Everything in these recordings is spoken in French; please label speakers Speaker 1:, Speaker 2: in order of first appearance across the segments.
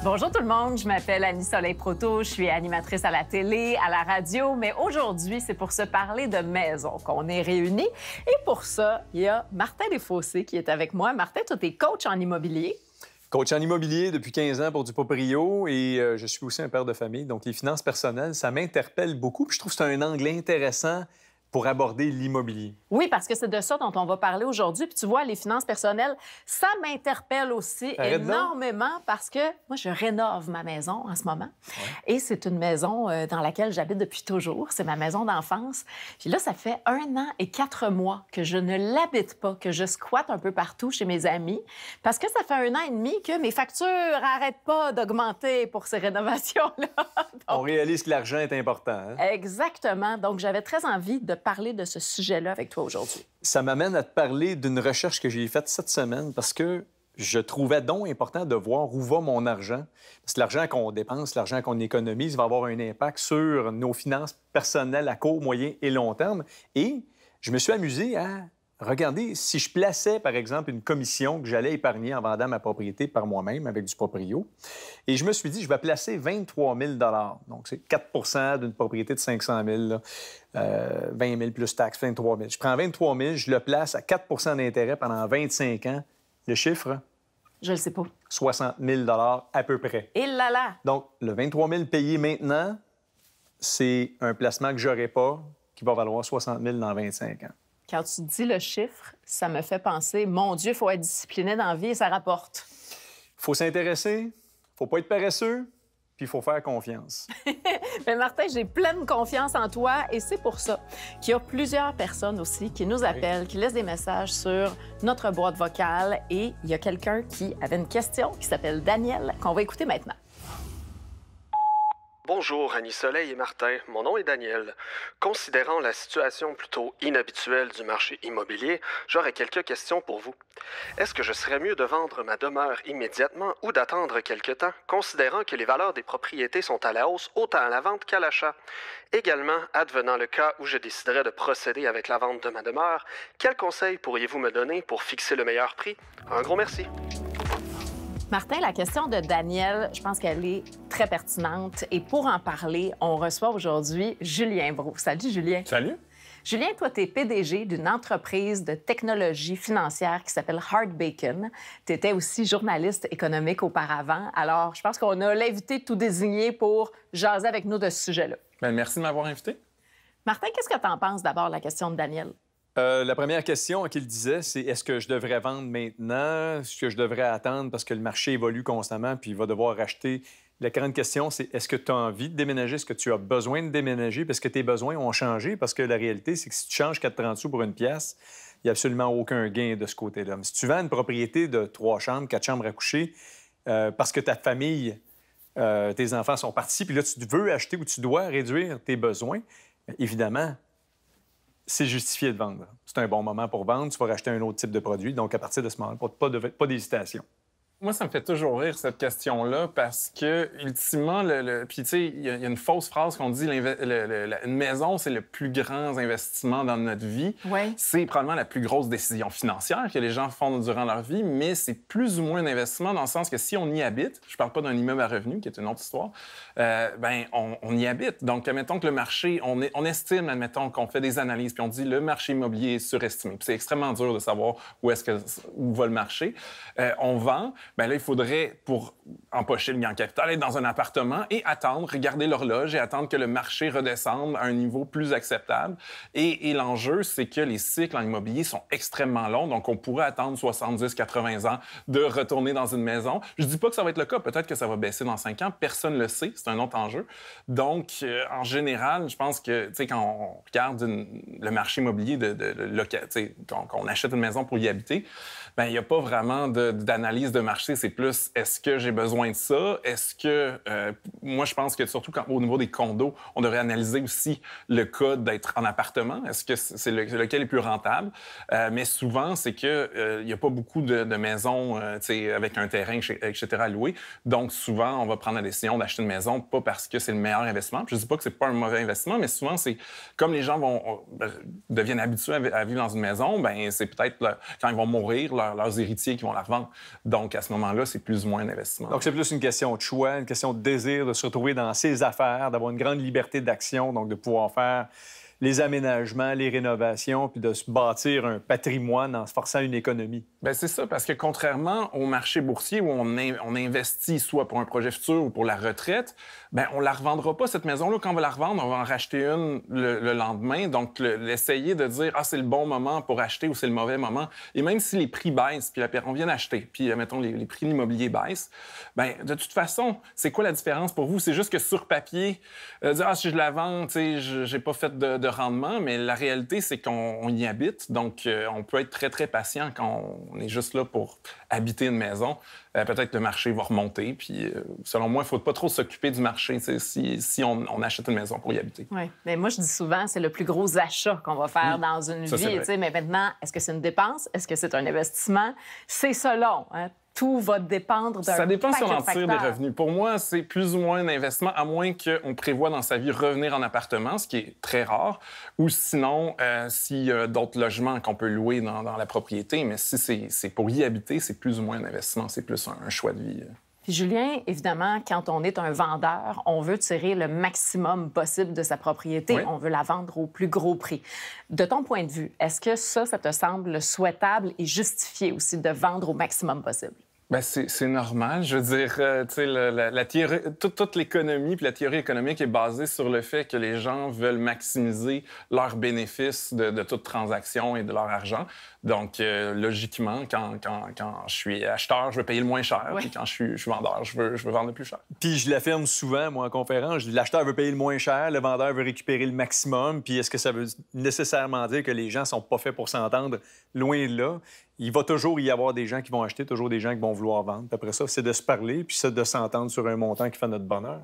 Speaker 1: Bonjour tout le monde, je m'appelle Annie Soleil-Proto, je suis animatrice à la télé, à la radio, mais aujourd'hui, c'est pour se parler de maison qu'on est réunis. Et pour ça, il y a Martin Desfossés qui est avec moi. Martin, toi, t'es coach en immobilier.
Speaker 2: Coach en immobilier depuis 15 ans pour du proprio et je suis aussi un père de famille. Donc, les finances personnelles, ça m'interpelle beaucoup. Puis je trouve que c'est un angle intéressant pour aborder l'immobilier.
Speaker 1: Oui, parce que c'est de ça dont on va parler aujourd'hui. Puis tu vois, les finances personnelles, ça m'interpelle aussi énormément parce que moi, je rénove ma maison en ce moment. Ouais. Et c'est une maison dans laquelle j'habite depuis toujours. C'est ma maison d'enfance. Puis là, ça fait 1 an et 4 mois que je ne l'habite pas, que je squatte un peu partout chez mes amis. Parce que ça fait 1 an et demi que mes factures n'arrêtent pas d'augmenter pour ces rénovations-là. Donc,
Speaker 2: on réalise que l'argent est important. Hein?
Speaker 1: Exactement. Donc, j'avais très envie de parler de ce sujet-là avec toi aujourd'hui.
Speaker 2: Ça m'amène à te parler d'une recherche que j'ai faite cette semaine parce que je trouvais donc important de voir où va mon argent. Parce que l'argent qu'on dépense, l'argent qu'on économise va avoir un impact sur nos finances personnelles à court, moyen et long terme. Et je me suis amusé à regarder si je plaçais, par exemple, une commission que j'allais épargner en vendant ma propriété par moi-même avec du proprio. Et je me suis dit, je vais placer 23 000 $. Donc, c'est 4 d'une propriété de 500 000 là. 20 000 plus taxes, 23 000. Je prends 23 000, je le place à 4 d'intérêt pendant 25 ans. Le chiffre?
Speaker 1: Je le sais pas.
Speaker 2: 60 000 $ à peu près.
Speaker 1: Et là là!
Speaker 2: Donc, le 23 000 payé maintenant, c'est un placement que je n'aurai pas, qui va valoir 60 000 dans 25 ans.
Speaker 1: Quand tu dis le chiffre, ça me fait penser, mon Dieu, il faut être discipliné dans la vie et ça rapporte.
Speaker 2: Il faut s'intéresser, il ne faut pas être paresseux, puis il faut faire confiance.
Speaker 1: Mais Martin, j'ai pleine confiance en toi et c'est pour ça qu'il y a plusieurs personnes aussi qui nous appellent, qui laissent des messages sur notre boîte vocale et il y a quelqu'un qui avait une question qui s'appelle Daniel, qu'on va écouter maintenant.
Speaker 3: Bonjour Annie Soleil et Martin, mon nom est Daniel. Considérant la situation plutôt inhabituelle du marché immobilier, j'aurais quelques questions pour vous. Est-ce que je serais mieux de vendre ma demeure immédiatement ou d'attendre quelque temps, considérant que les valeurs des propriétés sont à la hausse autant à la vente qu'à l'achat? Également, advenant le cas où je déciderais de procéder avec la vente de ma demeure, quels conseils pourriez-vous me donner pour fixer le meilleur prix? Un gros merci.
Speaker 1: Martin, la question de Daniel, je pense qu'elle est très pertinente. Et pour en parler, on reçoit aujourd'hui Julien Brault. Salut, Julien.
Speaker 4: Salut.
Speaker 1: Julien, toi, tu es PDG d'une entreprise de technologie financière qui s'appelle Hard Bacon. Tu étais aussi journaliste économique auparavant. Alors, je pense qu'on a l'invité tout désigné pour jaser avec nous de ce sujet-là.
Speaker 4: Bien, merci de m'avoir invité.
Speaker 1: Martin, qu'est-ce que tu en penses d'abord, la question de Daniel?
Speaker 2: La première question qu'il disait, c'est est-ce que je devrais vendre maintenant? Est-ce que je devrais attendre parce que le marché évolue constamment puis il va devoir racheter? La grande question, c'est est-ce que tu as envie de déménager? Est-ce que tu as besoin de déménager? Parce que tes besoins ont changé. Parce que la réalité, c'est que si tu changes 4,30 sous pour une pièce, il n'y a absolument aucun gain de ce côté-là. Mais si tu vends une propriété de 3 chambres, 4 chambres à coucher, parce que ta famille, tes enfants sont partis, puis là, tu veux acheter ou tu dois réduire tes besoins, évidemment, c'est justifié de vendre. C'est un bon moment pour vendre. Tu vas racheter un autre type de produit. Donc, à partir de ce moment-là, pas d'hésitation.
Speaker 4: Moi, ça me fait toujours rire, cette question-là, parce que, ultimement, puis tu sais, il y a une fausse phrase qu'on dit, une maison, c'est le plus grand investissement dans notre vie.
Speaker 1: Ouais.
Speaker 4: C'est probablement la plus grosse décision financière que les gens font durant leur vie, mais c'est plus ou moins un investissement dans le sens que si on y habite, je parle pas d'un immeuble à revenus, qui est une autre histoire, on y habite. Donc, admettons que le marché, on estime, admettons qu'on fait des analyses, puis on dit le marché immobilier est surestimé. Puis c'est extrêmement dur de savoir où va le marché. On vend. Bien là, il faudrait, pour empocher le gain en capital, être dans un appartement et attendre, regarder l'horloge et attendre que le marché redescende à un niveau plus acceptable. Et l'enjeu, c'est que les cycles en immobilier sont extrêmement longs, donc on pourrait attendre 70, 80 ans de retourner dans une maison. Je dis pas que ça va être le cas, peut-être que ça va baisser dans 5 ans, personne ne le sait, c'est un autre enjeu. Donc, en général, je pense que, tu sais, quand on regarde le marché immobilier qu'on achète une maison pour y habiter, bien, il n'y a pas vraiment d'analyse de marché. C'est plus, est-ce que j'ai besoin de ça? Est-ce que... moi, je pense que surtout au niveau des condos, on devrait analyser aussi le cas d'être en appartement. Est-ce que c'est lequel est plus rentable? Mais souvent, c'est qu'il n'y a pas beaucoup de maisons avec un terrain, etc. à louer. Donc, souvent, on va prendre la décision d'acheter une maison, pas parce que c'est le meilleur investissement. Puis je ne dis pas que c'est pas un mauvais investissement, mais souvent, c'est comme les gens deviennent habitués à vivre dans une maison, ben c'est peut-être quand ils vont mourir, leurs héritiers qui vont la revendre. Donc, à ce ce moment-là, c'est plus ou moins un investissement.
Speaker 2: Donc, c'est plus une question de choix, une question de désir de se retrouver dans ses affaires, d'avoir une grande liberté d'action, donc de pouvoir faire les aménagements, les rénovations, puis de se bâtir un patrimoine en se forçant une économie.
Speaker 4: Bien, c'est ça, parce que contrairement au marché boursier où on investit soit pour un projet futur ou pour la retraite, bien, on ne la revendra pas, cette maison-là. Quand on va la revendre, on va en racheter une le lendemain. Donc, l'essayer de dire « Ah, c'est le bon moment pour acheter » ou « C'est le mauvais moment ». Et même si les prix baissent, puis on vient d'acheter, puis, mettons, les prix de l'immobilier baissent, bien, de toute façon, c'est quoi la différence pour vous? C'est juste que sur papier, dire « Ah, si je la vends, tu sais, je n'ai pas fait de rendement », mais la réalité, c'est qu'on y habite. Donc, on peut être très, très patient quand on est juste là pour habiter une maison. Peut-être que le marché va remonter. Puis, selon moi, il ne faut pas trop s'occuper du marché si on achète une maison pour y habiter.
Speaker 1: Oui, mais moi, je dis souvent, c'est le plus gros achat qu'on va faire dans une vie. Mais maintenant, est-ce que c'est une dépense? Est-ce que c'est un investissement? C'est selon. Hein? Tout va dépendre d'un
Speaker 4: Ça dépend si on en
Speaker 1: paquet
Speaker 4: tire
Speaker 1: de
Speaker 4: des
Speaker 1: facteurs.
Speaker 4: revenus. Pour moi, c'est plus ou moins un investissement, à moins qu'on prévoit dans sa vie revenir en appartement, ce qui est très rare, ou sinon, s'il y a d'autres logements qu'on peut louer dans la propriété. Mais si c'est pour y habiter, c'est plus ou moins un investissement, c'est plus un choix de vie.
Speaker 1: Puis Julien, évidemment, quand on est un vendeur, on veut tirer le maximum possible de sa propriété.
Speaker 4: Oui.
Speaker 1: On veut la vendre au plus gros prix. De ton point de vue, est-ce que ça te semble souhaitable et justifié aussi de vendre au maximum possible?
Speaker 4: Bien, c'est normal. Je veux dire, tu sais, la théorie, toute l'économie puis la théorie économique est basée sur le fait que les gens veulent maximiser leurs bénéfices de toute transaction et de leur argent. Donc, logiquement, quand je suis acheteur, je veux payer le moins cher.
Speaker 1: Oui.
Speaker 4: Puis quand je suis vendeur, je veux vendre le plus cher.
Speaker 2: Puis je l'affirme souvent, moi, en conférence, je dis l'acheteur veut payer le moins cher, le vendeur veut récupérer le maximum. Puis est-ce que ça veut nécessairement dire que les gens sont pas faits pour s'entendre? Loin de là. Il va toujours y avoir des gens qui vont acheter, toujours des gens qui vont vouloir vendre. Puis après ça, c'est de se parler, puis c'est de s'entendre sur un montant qui fait notre bonheur.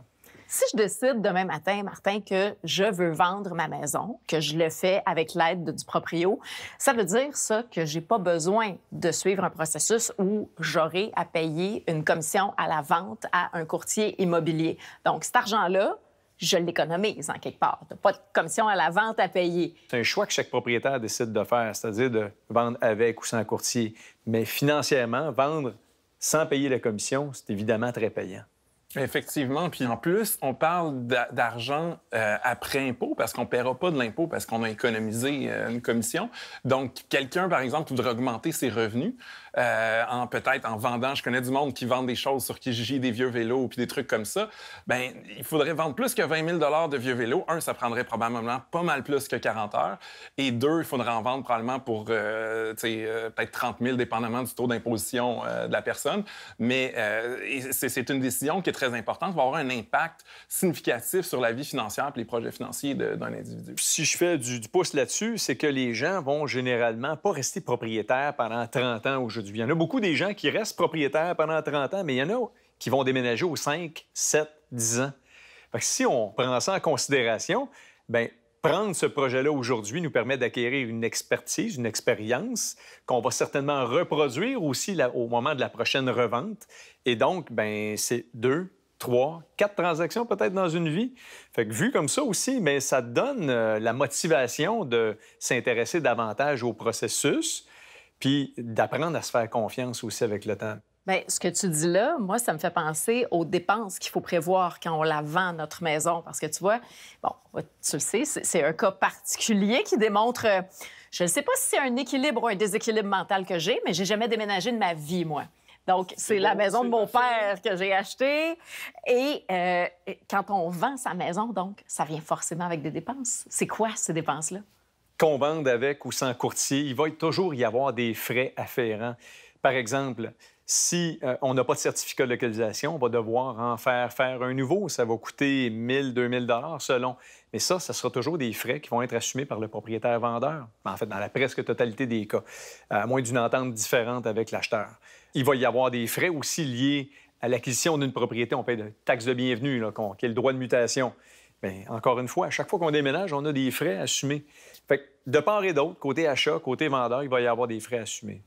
Speaker 1: Si je décide demain matin, Martin, que je veux vendre ma maison, que je le fais avec l'aide du proprio, ça veut dire ça que j'ai pas besoin de suivre un processus où j'aurai à payer une commission à la vente à un courtier immobilier. Donc, cet argent-là, je l'économise en quelque part. Tu n'as pas de commission à la vente à payer.
Speaker 2: C'est un choix que chaque propriétaire décide de faire, c'est-à-dire de vendre avec ou sans courtier. Mais financièrement, vendre sans payer la commission, c'est évidemment très payant.
Speaker 4: Effectivement. Puis en plus, on parle d'argent après impôt parce qu'on ne paiera pas de l'impôt parce qu'on a économisé une commission. Donc, quelqu'un, par exemple, voudrait augmenter ses revenus peut-être en vendant. Je connais du monde qui vend des choses sur Kijiji, des vieux vélos puis des trucs comme ça. Bien, il faudrait vendre plus que 20 000 $ de vieux vélos. Un, ça prendrait probablement pas mal plus que 40 heures. Et deux, il faudrait en vendre probablement pour peut-être 30 000, dépendamment du taux d'imposition de la personne. Mais c'est une décision qui est très importante, va avoir un impact significatif sur la vie financière et les projets financiers d'un individu.
Speaker 2: Si je fais du pouce là-dessus, c'est que les gens vont généralement pas rester propriétaires pendant 30 ans aujourd'hui. Il y en a beaucoup des gens qui restent propriétaires pendant 30 ans, mais il y en a qui vont déménager aux 5, 7, 10 ans. Fait que si on prend ça en considération, bien, prendre ce projet-là aujourd'hui nous permet d'acquérir une expertise, une expérience qu'on va certainement reproduire aussi au moment de la prochaine revente. Et donc, bien, c'est 2, 3, 4 transactions peut-être dans une vie. Fait que vu comme ça aussi, bien, ça donne la motivation de s'intéresser davantage au processus puis d'apprendre à se faire confiance aussi avec le temps.
Speaker 1: Bien, ce que tu dis là, moi, ça me fait penser aux dépenses qu'il faut prévoir quand on la vend, notre maison. Parce que tu vois, bon, tu le sais, c'est un cas particulier qui démontre, je ne sais pas si c'est un équilibre ou un déséquilibre mental que j'ai, mais j'ai jamais déménagé de ma vie, moi. Donc, c'est la maison de mon père que j'ai achetée. Et quand on vend sa maison, donc, ça vient forcément avec des dépenses. C'est quoi ces dépenses-là?
Speaker 2: Qu'on vende avec ou sans courtier, il va toujours y avoir des frais afférents. Par exemple, si on n'a pas de certificat de localisation, on va devoir en faire un nouveau. Ça va coûter 1 000, 2 000 $ selon. Mais ça sera toujours des frais qui vont être assumés par le propriétaire-vendeur. En fait, dans la presque totalité des cas, à moins d'une entente différente avec l'acheteur. Il va y avoir des frais aussi liés à l'acquisition d'une propriété. On paie de taxes de bienvenue, qui est le droit de mutation. Bien, encore une fois, à chaque fois qu'on déménage, on a des frais assumés. Fait que de part et d'autre, côté achat, côté vendeur, il va y avoir des frais assumés.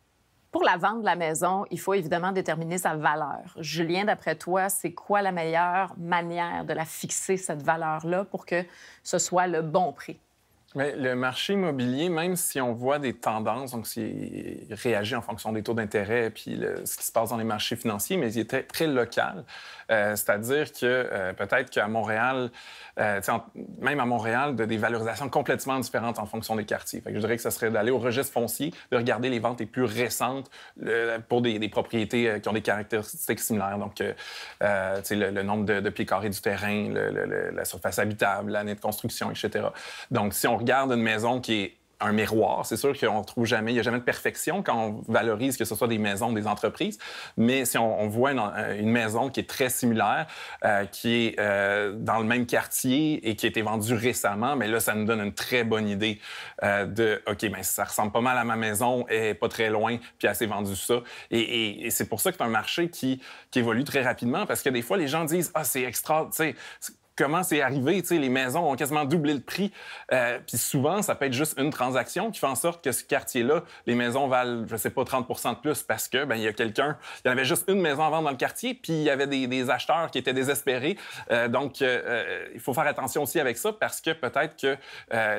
Speaker 1: Pour la vente de la maison, il faut évidemment déterminer sa valeur. Julien, d'après toi, c'est quoi la meilleure manière de la fixer, cette valeur-là, pour que ce soit le bon prix?
Speaker 4: Mais le marché immobilier, même si on voit des tendances, donc il réagit en fonction des taux d'intérêt puis ce qui se passe dans les marchés financiers, mais il est très, très local. C'est-à-dire que peut-être qu'à Montréal, même à Montréal, de des valorisations complètement différentes en fonction des quartiers. Fait que je dirais que ce serait d'aller au registre foncier, de regarder les ventes les plus récentes pour des propriétés qui ont des caractéristiques similaires. Donc, le nombre de pieds carrés du terrain, la surface habitable, l'année de construction, etc. Donc, si on regarde une maison qui est un miroir, c'est sûr qu'on trouve jamais, il n'y a jamais de perfection quand on valorise que ce soit des maisons, des entreprises. Mais si on voit une maison qui est très similaire, qui est dans le même quartier et qui a été vendue récemment, mais là, ça nous donne une très bonne idée OK, bien, ça ressemble pas mal à ma maison, elle n'est pas très loin, puis elle s'est vendue ça. Et c'est pour ça que c'est un marché qui évolue très rapidement, parce que des fois, les gens disent « Ah, c'est extra, tu sais, comment c'est arrivé, tu sais, les maisons ont quasiment doublé le prix. Puis souvent, ça peut être juste une transaction qui fait en sorte que ce quartier-là, les maisons valent, je sais pas, 30 de plus parce que, ben il y a quelqu'un, il y avait juste une maison à vendre dans le quartier, puis il y avait des acheteurs qui étaient désespérés. Donc, il faut faire attention aussi avec ça parce que peut-être que,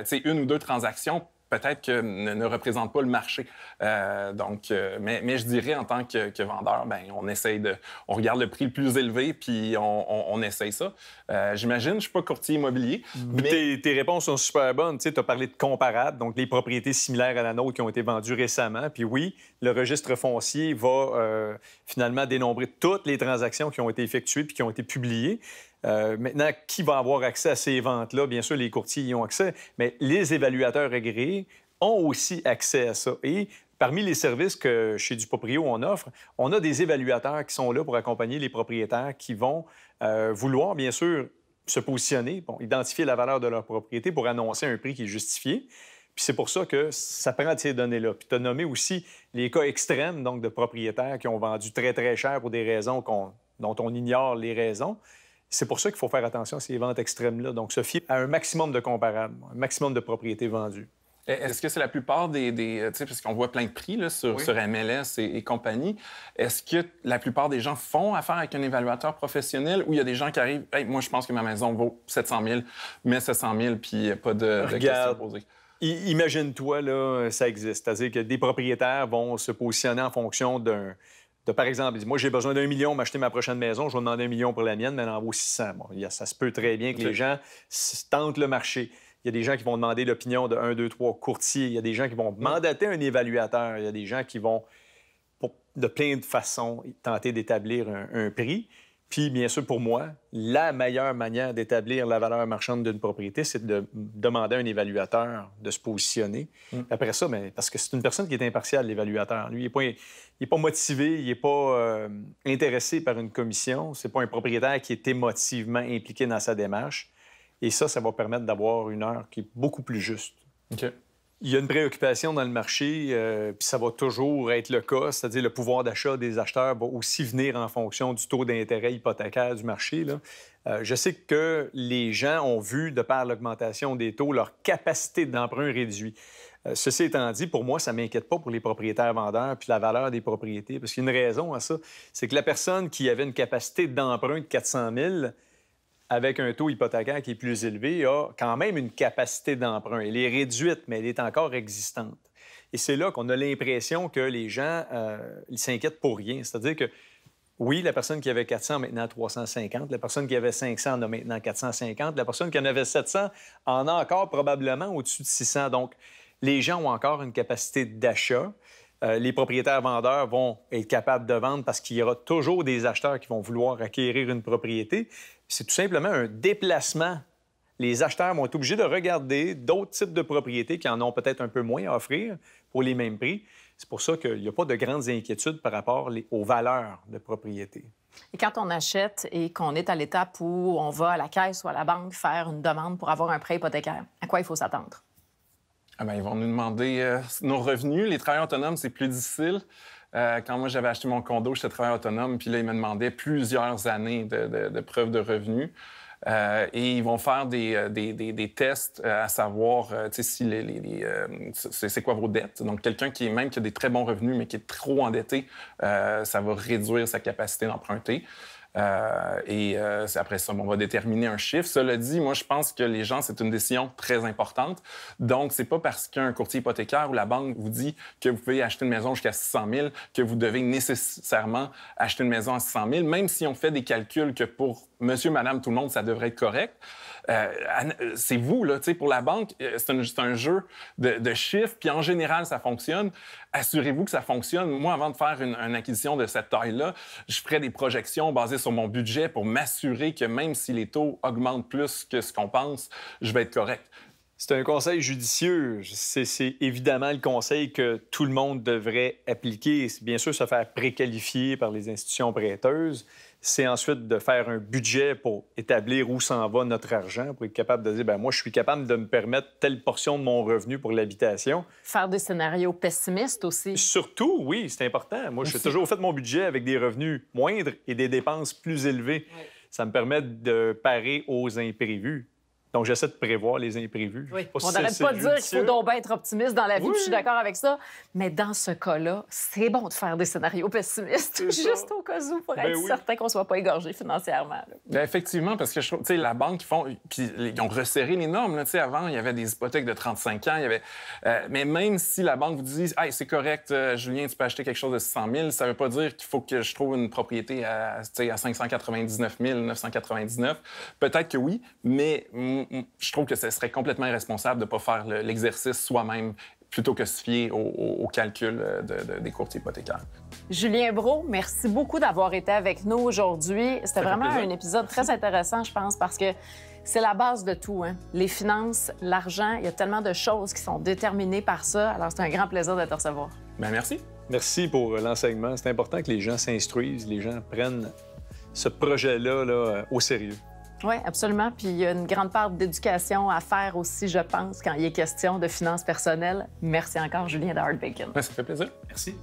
Speaker 4: tu sais, une ou deux transactions peut-être que ne représente pas le marché. Mais je dirais, en tant que vendeur, ben on regarde le prix le plus élevé, puis on essaye ça. J'imagine, je ne suis pas courtier immobilier, mais...
Speaker 2: Tes réponses sont super bonnes. Tu as parlé de comparables, donc les propriétés similaires à la nôtre qui ont été vendues récemment. Puis oui, le registre foncier va finalement dénombrer toutes les transactions qui ont été effectuées puis qui ont été publiées. Maintenant, qui va avoir accès à ces ventes-là? Bien sûr, les courtiers y ont accès, mais les évaluateurs agréés ont aussi accès à ça. Et parmi les services que chez Duproprio on offre, on a des évaluateurs qui sont là pour accompagner les propriétaires qui vont vouloir, bien sûr, se positionner, identifier la valeur de leur propriété pour annoncer un prix qui est justifié. Puis c'est pour ça que ça prend de ces données-là. Puis tu as nommé aussi les cas extrêmes, donc de propriétaires qui ont vendu très, très cher pour des raisons dont on ignore les raisons. C'est pour ça qu'il faut faire attention à ces ventes extrêmes-là. Donc, se fier à un maximum de comparables, un maximum de propriétés vendues.
Speaker 4: Est-ce que c'est la plupart tu sais, parce qu'on voit plein de prix là, sur MLS et compagnie, est-ce que la plupart des gens font affaire avec un évaluateur professionnel ou il y a des gens qui arrivent « Hey, moi, je pense que ma maison vaut 700 000, mets 700 000, puis pas de questions posées ».
Speaker 2: Imagine-toi, là, ça existe. C'est-à-dire que des propriétaires vont se positionner en fonction par exemple, moi, j'ai besoin d'1 million pour m'acheter ma prochaine maison, je vais demander 1 million pour la mienne, mais elle en vaut 600. Bon, ça se peut très bien que les gens tentent le marché. Il y a des gens qui vont demander l'opinion de 1, 2, 3 courtiers. Il y a des gens qui vont mandater un évaluateur. Il y a des gens qui vont, de plein de façons, tenter d'établir un prix. Puis, bien sûr, pour moi, la meilleure manière d'établir la valeur marchande d'une propriété, c'est de demander à un évaluateur de se positionner. Après ça, bien, parce que c'est une personne qui est impartiale, l'évaluateur. Lui, il n'est pas motivé, il n'est pas intéressé par une commission. C'est pas un propriétaire qui est émotivement impliqué dans sa démarche. Et ça va permettre d'avoir une heure qui est beaucoup plus juste.
Speaker 4: OK.
Speaker 2: Il y a une préoccupation dans le marché, puis ça va toujours être le cas, c'est-à-dire le pouvoir d'achat des acheteurs va aussi venir en fonction du taux d'intérêt hypothécaire du marché, là. Je sais que les gens ont vu, de par l'augmentation des taux, leur capacité d'emprunt réduite. Ceci étant dit, pour moi, ça ne m'inquiète pas pour les propriétaires vendeurs puis la valeur des propriétés, parce qu'il y a une raison à ça. C'est que la personne qui avait une capacité d'emprunt de 400 000 avec un taux hypothécaire qui est plus élevé, a quand même une capacité d'emprunt. Elle est réduite, mais elle est encore existante. Et c'est là qu'on a l'impression que les gens ils s'inquiètent pour rien. C'est-à-dire que, oui, la personne qui avait 400 a maintenant 350, la personne qui avait 500 en a maintenant 450, la personne qui en avait 700 en a encore probablement au-dessus de 600. Donc, les gens ont encore une capacité d'achat. Les propriétaires vendeurs vont être capables de vendre parce qu'il y aura toujours des acheteurs qui vont vouloir acquérir une propriété. C'est tout simplement un déplacement. Les acheteurs vont être obligés de regarder d'autres types de propriétés qui en ont peut-être un peu moins à offrir pour les mêmes prix. C'est pour ça qu'il n'y a pas de grandes inquiétudes par rapport aux valeurs de propriété.
Speaker 1: Et quand on achète et qu'on est à l'étape où on va à la caisse ou à la banque faire une demande pour avoir un prêt hypothécaire, à quoi il faut s'attendre?
Speaker 4: Ah bien, ils vont nous demander nos revenus. Les travailleurs autonomes, c'est plus difficile. Quand moi, j'avais acheté mon condo, j'étais travailleur autonome, puis là, ils me demandaient plusieurs années de preuves de revenus. Et ils vont faire des tests à savoir si c'est quoi vos dettes. Donc, quelqu'un qui a des très bons revenus, mais qui est trop endetté, ça va réduire sa capacité d'emprunter. Après ça, on va déterminer un chiffre. Cela dit, moi, je pense que les gens, c'est une décision très importante. Donc, c'est pas parce qu'un courtier hypothécaire ou la banque vous dit que vous pouvez acheter une maison jusqu'à 600 000 que vous devez nécessairement acheter une maison à 600 000, même si on fait des calculs que pour monsieur, madame, tout le monde, ça devrait être correct. C'est vous, là, tu sais, pour la banque, c'est un jeu de chiffres, puis en général, ça fonctionne. Assurez-vous que ça fonctionne. Moi, avant de faire une acquisition de cette taille-là, je ferais des projections basées sur mon budget pour m'assurer que même si les taux augmentent plus que ce qu'on pense, je vais être correct.
Speaker 2: C'est un conseil judicieux. C'est évidemment le conseil que tout le monde devrait appliquer. C'est bien sûr se faire préqualifier par les institutions prêteuses. C'est ensuite de faire un budget pour établir où s'en va notre argent, pour être capable de dire, bien, moi, je suis capable de me permettre telle portion de mon revenu pour l'habitation.
Speaker 1: Faire des scénarios pessimistes aussi.
Speaker 2: Surtout, oui, c'est important. Moi, j'ai toujours fait mon budget avec des revenus moindres et des dépenses plus élevées. Oui. Ça me permet de parer aux imprévus. Donc, j'essaie de prévoir les imprévus.
Speaker 1: Oui. On n'arrête pas de dire qu'il faut donc bien être optimiste dans la vie,
Speaker 2: oui.
Speaker 1: Puis je suis d'accord avec ça. Mais dans ce cas-là, c'est bon de faire des scénarios pessimistes, juste au cas où, pour être certain qu'on ne soit pas égorgé financièrement.
Speaker 4: Bien, effectivement, parce que je trouve, tu sais, la banque, ils ont resserré les normes. Là, avant, il y avait des hypothèques de 35 ans. Il y avait, mais même si la banque vous dit, hey, c'est correct, Julien, tu peux acheter quelque chose de 600 000, ça ne veut pas dire qu'il faut que je trouve une propriété à 599 999. Peut-être que oui, mais je trouve que ce serait complètement irresponsable de ne pas faire l'exercice soi-même plutôt que se fier au calcul des courtiers hypothécaires.
Speaker 1: Julien Brault, merci beaucoup d'avoir été avec nous aujourd'hui. C'était vraiment un épisode très intéressant, je pense, parce que c'est la base de tout. Hein? Les finances, l'argent, il y a tellement de choses qui sont déterminées par ça. Alors, c'est un grand plaisir de te recevoir.
Speaker 4: Bien, merci.
Speaker 2: Merci pour l'enseignement. C'est important que les gens s'instruisent, les gens prennent ce projet-là au sérieux.
Speaker 1: Oui, absolument. Puis il y a une grande part d'éducation à faire aussi, je pense, quand il est question de finances personnelles. Merci encore, Julien de Hard Bacon.
Speaker 4: Ouais, ça fait plaisir.
Speaker 2: Merci.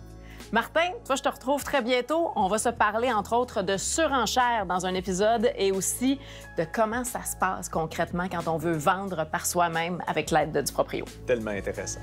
Speaker 1: Martin, toi, je te retrouve très bientôt. On va se parler, entre autres, de surenchère dans un épisode et aussi de comment ça se passe concrètement quand on veut vendre par soi-même avec l'aide du proprio.
Speaker 2: Tellement intéressant.